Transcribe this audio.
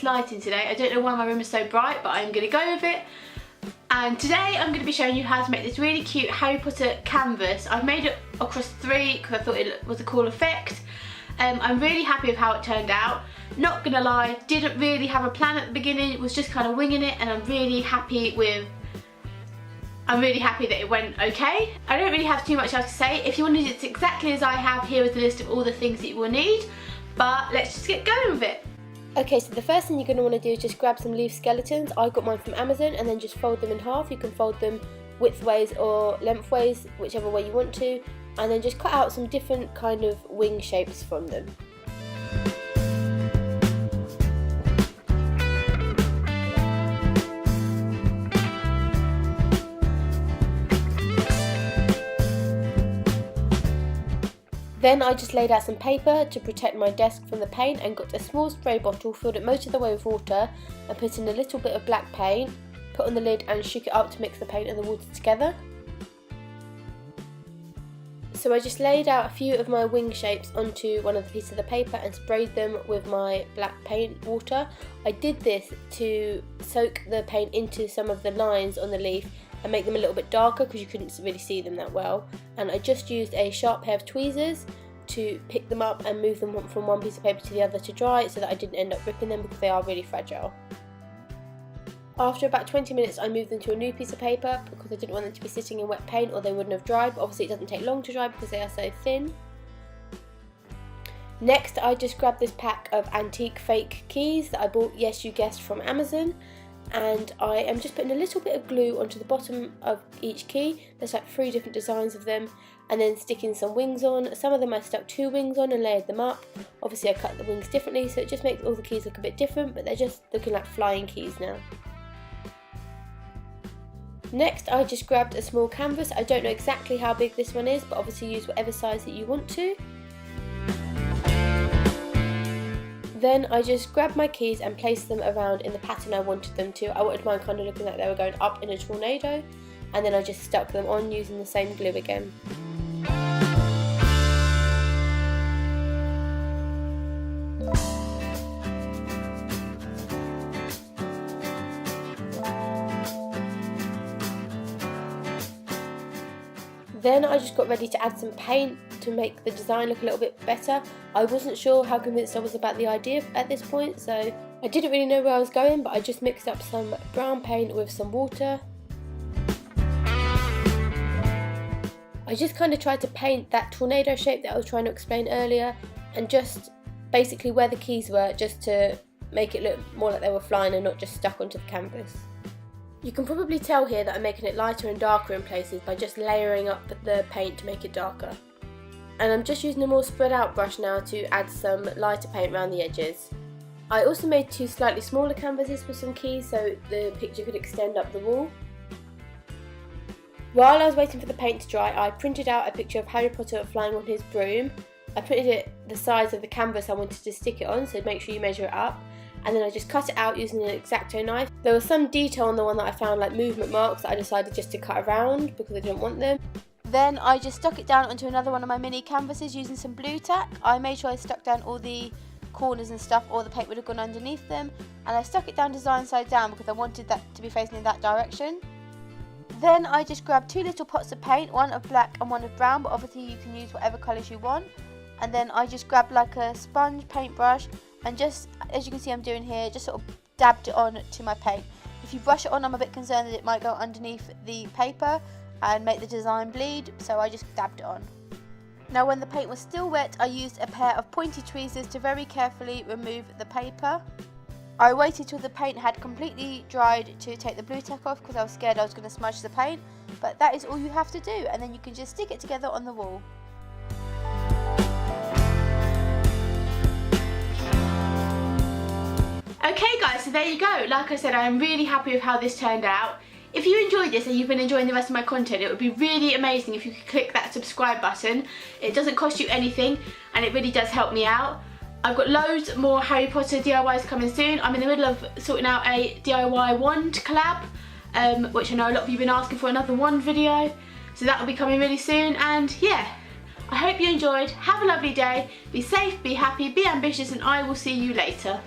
this lighting today. I don't know why my room is so bright, but I'm going to go with it. And today I'm going to be showing you how to make this really cute Harry Potter canvas. I've made it across 3 because I thought it was a cool effect. I'm really happy with how it turned out. Not gonna lie, didn't really have a plan at the beginning, was just kind of winging it, and I'm really happy that it went okay. I don't really have too much else to say. If you wanted it exactly as I have, here is the list of all the things that you will need, but let's just get going with it. Okay, so the first thing you're going to want to do is just grab some leaf skeletons. I got mine from Amazon, and then just fold them in half. You can fold them widthways or lengthways, whichever way you want to, and then just cut out some different kind of wing shapes from them. Then I just laid out some paper to protect my desk from the paint and got a small spray bottle, filled it most of the way with water and put in a little bit of black paint, put on the lid and shook it up to mix the paint and the water together. So I just laid out a few of my wing shapes onto one of the pieces of the paper and sprayed them with my black paint water. I did this to soak the paint into some of the lines on the leaf and make them a little bit darker because you couldn't really see them that well. And I just used a sharp pair of tweezers to pick them up and move them from one piece of paper to the other to dry, so that I didn't end up ripping them because they are really fragile. After about 20 minutes I moved them to a new piece of paper because I didn't want them to be sitting in wet paint or they wouldn't have dried, but obviously it doesn't take long to dry because they are so thin. Next I just grabbed this pack of antique fake keys that I bought, yes you guessed, from Amazon, and I am just putting a little bit of glue onto the bottom of each key. There's like 3 different designs of them, and then sticking some wings on. Some of them I stuck 2 wings on and layered them up. Obviously I cut the wings differently, so it just makes all the keys look a bit different, but they're just looking like flying keys now. Next I just grabbed a small canvas. I don't know exactly how big this one is, but obviously use whatever size that you want to. Then I just grabbed my keys and placed them around in the pattern I wanted them to. I wanted mine kind of looking like they were going up in a tornado, and then I just stuck them on using the same glue again. Then I just got ready to add some paint to make the design look a little bit better. I wasn't sure how convinced I was about the idea at this point, so I didn't really know where I was going, but I just mixed up some brown paint with some water. I just kind of tried to paint that tornado shape that I was trying to explain earlier, and just basically where the keys were, just to make it look more like they were flying and not just stuck onto the canvas. You can probably tell here that I'm making it lighter and darker in places by just layering up the paint to make it darker. And I'm just using a more spread out brush now to add some lighter paint around the edges. I also made 2 slightly smaller canvases with some keys so the picture could extend up the wall. While I was waiting for the paint to dry, I printed out a picture of Harry Potter flying on his broom. I printed it the size of the canvas I wanted to stick it on, so make sure you measure it up. And then I just cut it out using an X-Acto knife. There was some detail on the one that I found, like movement marks, that I decided just to cut around because I didn't want them. Then I just stuck it down onto another one of my mini canvases using some blue tack. I made sure I stuck down all the corners and stuff, or the paint would have gone underneath them. And I stuck it down design side down because I wanted that to be facing in that direction. Then I just grabbed 2 little pots of paint, one of black and one of brown, but obviously you can use whatever colours you want. And then I just grabbed like a sponge paintbrush and just, as you can see I'm doing here, just sort of dabbed it on to my paint. If you brush it on, I'm a bit concerned that it might go underneath the paper and make the design bleed, so I just dabbed it on. Now when the paint was still wet, I used a pair of pointy tweezers to very carefully remove the paper. I waited till the paint had completely dried to take the blue tack off because I was scared I was going to smudge the paint, but that is all you have to do, and then you can just stick it together on the wall. Okay guys, so there you go. Like I said, I am really happy with how this turned out. If you enjoyed this and you've been enjoying the rest of my content, it would be really amazing if you could click that subscribe button. It doesn't cost you anything and it really does help me out. I've got loads more Harry Potter DIYs coming soon. I'm in the middle of sorting out a DIY wand collab, which I know a lot of you have been asking for, another wand video. So that will be coming really soon, and yeah, I hope you enjoyed. Have a lovely day, be safe, be happy, be ambitious, and I will see you later.